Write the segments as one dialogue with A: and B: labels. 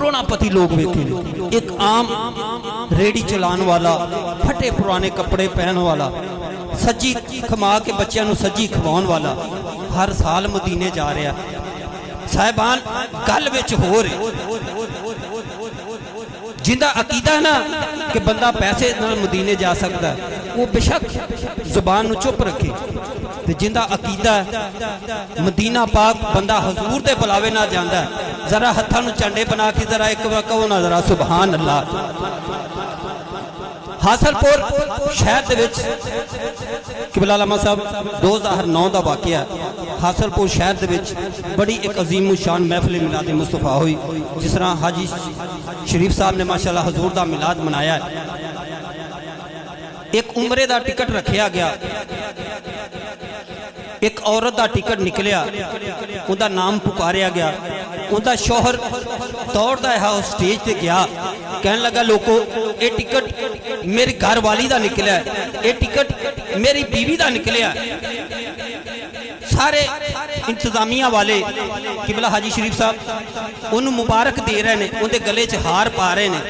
A: करोड़ापति लोग वेखे ने। एक आम रेडी चलाने वाला, फटे पुराने कपड़े पहनने वाला, सज्जी खमा के बच्चों को सज्जी खवाने वाला हर साल मदीने जा रहा। साहिबान गल विच हो रहे जिंदा अकीदा ना कि बंदा पैसे नाल मदीने जा सकता है, वो बेशक जुबान नूं चुप रखे। ते जिंदा अकीदा मदीना पाक बंदा हजूर दे बुलावे ना जांदा, जरा हत्थां नूं झंडे बना के जरा एक बार कहो ना जरा सुभान अल्लाह। हासलपुर शहर दे विच किबला लामा साहब 2009 दा वाकया। हासलपुर शहर दे विच बड़ी एक अजीम शान महफिल मिलाद मुस्तफा हुई, जिस तरह हाजी शरीफ साहब ने माशाअल्लाह हजूर दा मिलाद मनाया। एक उमरे दा टिकट रखा गया, एक औरत दा टिकट निकलिया, उनका नाम पुकारिया गया। उनका शोहर दौड़ता है उस स्टेज पे गया, कहने लगा लोगों ये टिकट मेरी घर वाली दा निकलिया, ये टिकट मेरी बीवी दा निकलिया। सारे इंतजामिया वाले किबला हाजी शरीफ साहब उन्होंने मुबारक दे रहे हैं, उनके गले च हार पा रहे हैं।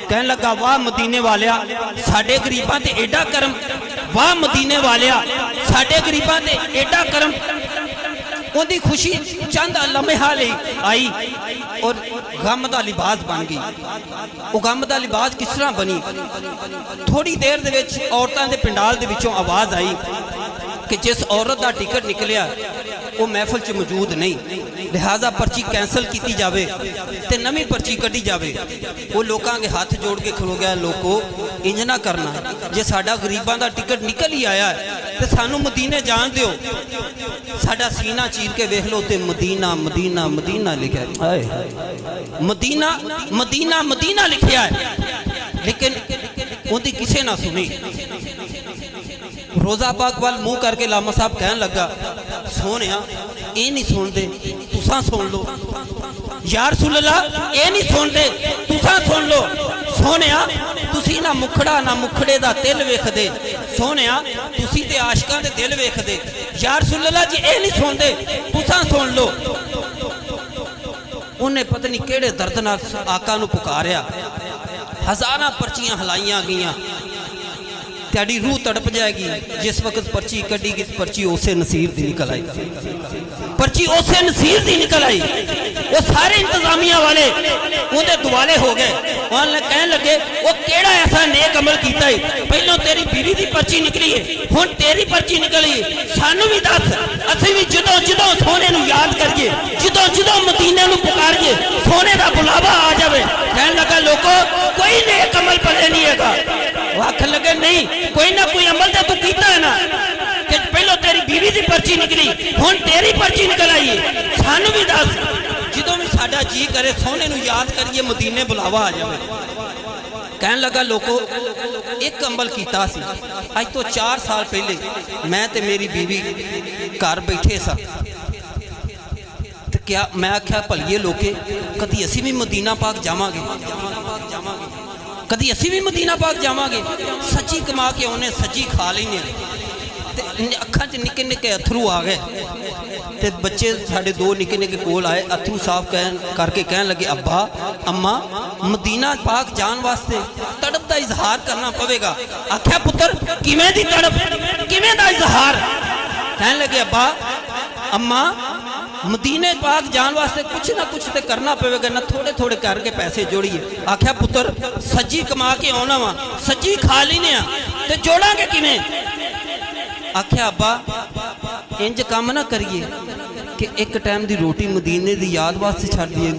A: कहने लगा वाह मदीने वालिया साडे गरीबां ते एडा करम, वाह मदीने वालिया साडे गरीबां ते एडा करम। उनकी खुशी चंद लम्हा लई आई और गम का लिबास बन गई। वो गम का लिबास किस तरह बनी? थोड़ी देर दे विच औरतां दे पिंडाल दे विचों आवाज़ आई कि जिस औरत का टिकट निकलिया वो महफिल च मौजूद नहीं, लिहाजा पर्ची कैंसल की जाए ते नवी पर्ची कढ़ी जाए। वो लोगों के हाथ जोड़ के खलो गया, लोगों इंज ना करना, जे साडा गरीबां दा टिकट निकल ही आया तो सानू मदीने जान दिओ। साडा सीना चीर के वेख लो ते मदीना मदीना मदीना लिखा है, मदीना मदीना मदीना लिखा है, लेकिन उनकी किसी ना सुनी। रोज़ा पाक वाल मुंह करके लामा साहब कहन लगा सोने ये नहीं सुनते तुसा सुन लो, यार रसूल अल्लाह ये नहीं सुनते तुसा सुन लो। सोने तुसी ना मुखड़ा ना मुखड़े दा तिल वेखदे, सोने तुसी ते आशिकां दे दिल वेखदे, यार रसूल अल्लाह जी ये नहीं सुनते तुसा सुन लो। उन्हें पता नहीं केड़े दर्द नाल आका नूं पुकारिया, हज़ारां पर्चियां हलाइयां गईयां। तेरी रूह तड़प जाएगी जिस वक्त पर्ची कढ़ी गई, पर्ची उसे नसीर दी निकल आई, पर्ची उसे नसीर दी निकल आई। वो सारे इंतजामिया वाले उनके दुआले हो गए, कहने लगे वो केड़ा ऐसा नेक अमल किया है, पहलों तेरी बीवी की पर्ची निकली है हुण तेरी पर्ची निकली है, सानू भी दस असीं भी जदों जदों सोने नूं याद करिए, जदों जदों मदीने नूं पुकारिए सोने का बुलावा आ जाए। कहने लगा लोगों कोई नेक अमल पल्ले नहीं है। वो आखन लगे नहीं कोई ना कोई अमल तो तू कीता है ना, कि पहलों तेरी बीवी की पर्ची निकली हुण तेरी पर्ची निकल आई है, सानू भी दस जदों भी साडा जी करे सोने नूं याद करिए मदीने बुलावा आ जाए। कहन लगा लोगों एक अमल कीता सी अज तो 4 साल पहले मैं ते मेरी बीवी घर बैठे सा, क्या मैं आख्या भलिए लोके कदी असी भी मदीना पाक जावांगे, कदी असी भी मदीना पाक जावांगे। सच्ची कमा के उन्हें सच्ची खा लेने, अखा च निके निके अथरू आ गए। ते बच्चे साढ़े 2 निके निके कोल आए, अथरू साफ करके कहन लगे अब्बा अम्मा मदीना पाक जान वास्ते तड़प का इजहार करना पवेगा। आख्या पुत्र किवें दी तड़प, किवें दा इजहार? कहन लगे अब्बा अम्मा मदीने पाक जान वास्ते कुछ ना कुछ तो करना पवेगा ना, थोड़े थोड़े करके पैसे जोड़िए। आख्या पुत्र सज्जी कमा के आना वा, सज्जी खा लेने ते जोड़ांगे किवें? आख्या अब्बा इंज काम ना करिए कि एक टाइम दी रोटी मदीने दी याद वास्ते छड़ दिए,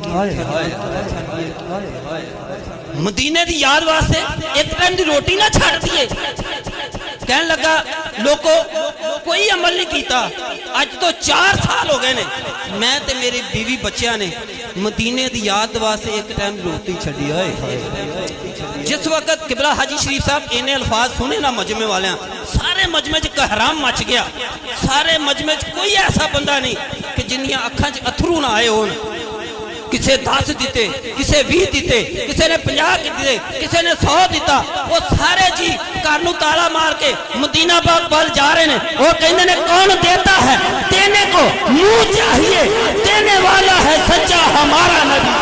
A: मदीने दी याद वास्ते एक टाइम दी रोटी ना छड़ दिए। कहने लगा लोगों कोई अमल नहीं किया, अज तो 4 साल हो गए ने मैं ते मेरी बीवी बच्चियां ने मदीने दी याद वास्ते एक टाइम रोटी छड़ी। जिस वक्त किबला हाजी शरीफ साहब इन्हें अल्फाज सुने ना मजमे वाले, सारे मजमे च कहराम मच गया। सारे मजमे च कोई ऐसा बंदा नहीं कि जिन्नियां अखां च अथरू ना आए होन। किसे 10 दिते, किसे 20 दिते, किसी ने 50 दिते, किसी ने 100 दिता। वो सारे जी घर नूं ताला मार के मदीना पाक वाल जा रहे हैं। वो कहते ने कौन देता है देने को मुंह चाहिए, देने वाला है सच्चा हमारा नबी।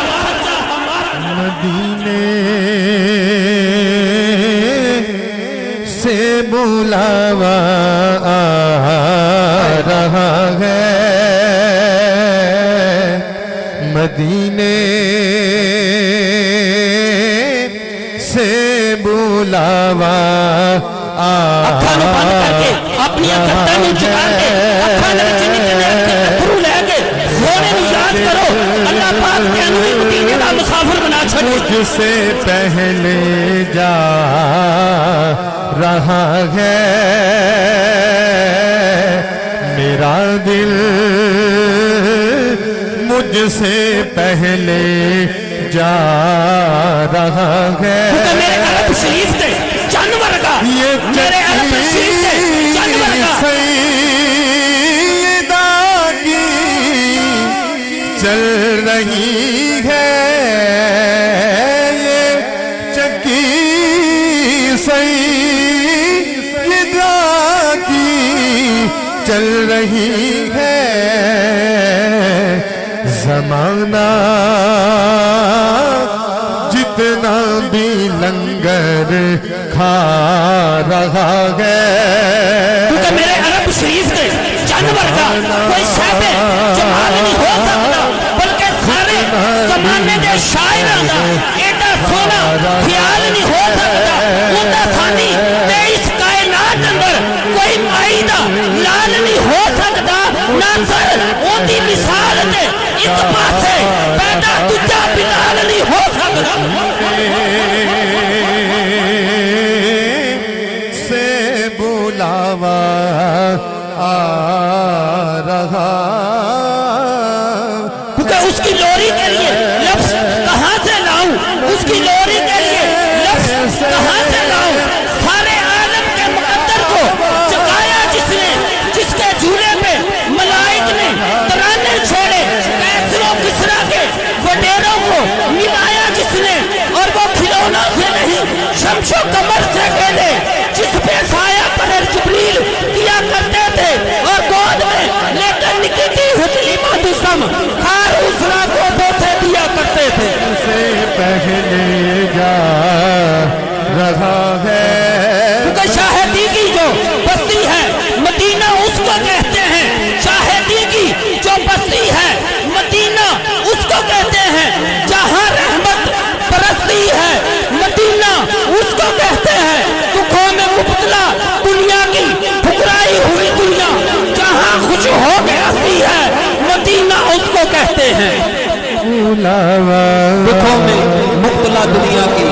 B: سے بلاوا آ رہا ہے مدینے سے بلاوا
A: اکھانو بند کر کے اپنی گردن جھکا کے اکھانو وچ نکلے اتھرو لے کے سونے نوں یاد کرو اللہ پاک تینوں ہی مدینے دا مسافر بنا چھڈے
B: مجھ سے پہلے جا رہا ہے میرا دل مجھ سے پہلے جا رہا ہے
A: میرے عرب شریف تے جانور کا میرے عرب شریف تے جانور کا
B: سیدہ کی چل رہی ہے یہ چکی سیدہ کی چل رہی ہے زمانہ جتنا بھی لنگر کھا رہا ہے
A: کیونکہ میرے عرب شریف کے جانور کا کوئی صاحب جمال نہیں ہو سکتا بلکہ سارے زمانے دے شاعران دا ایڈا سونا خیال نہیں ہو سکتا اوندا ثانی تے اس کائنات اندر کوئی مائی دا لال نہیں ہو سکتا نہ سر اوندی مثال تے ایک پاسے پیدا دوجا بلال نہیں ہو سکتا
B: سے بلاوا آ رہا
A: کیونکہ اس کی لوری کے لیے لفظ کہاں سے لاؤں اس کی لوری کے لیے لفظ کہاں سے لاؤں سارے عالم کے مقدر کو چکایا جس نے جس کے جھولے پہ ملائک نے ترانے چھوڑے کیسروں کسرا کے وڈیروں کو ملایا جس نے اور وہ کھلونا سے نہیں شمش و قمر سے کہلے جس پہ سایہ پر جبریل کیا کرتے تھے اور گود میں لے کر نکی کی ہتلی مادسم خار اسرا کو بوسے دیا کرتے تھے
B: سے پہلے جا رہا ہے
A: کیونکہ شاہدی کی جو بستی ہے مدینہ اس کو کہتے ہیں شاہدی کی جو بستی ہے مدینہ اس کو کہتے ہیں جہاں رحمت برستی ہے مدینہ اس کو کہتے ہیں دکھوں میں مبتلا دنیا کی ٹھکرائی ہوئی دنیا جہاں خوش ہو کے ہنسی ہے مدینہ اس کو کہتے ہیں دکھوں میں مبتلا دنیا کی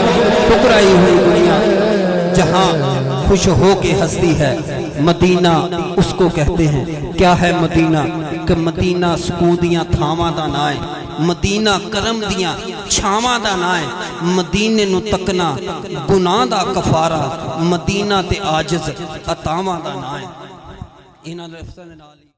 A: ٹھکرائی ہوئی دنیا جہاں خوش ہو کے ہنستی ہے مدینہ اس کو کہتے ہیں کیا ہے مدینہ کہ مدینہ سکون دیاں تھاواں دا نام ہے مدینہ کرم دیاں چھاواں دا نام ہے مدینے نو تکنا گناہ دا کفارہ مدینہ تے عاجز عطاواں دا نام ہے انہاں دے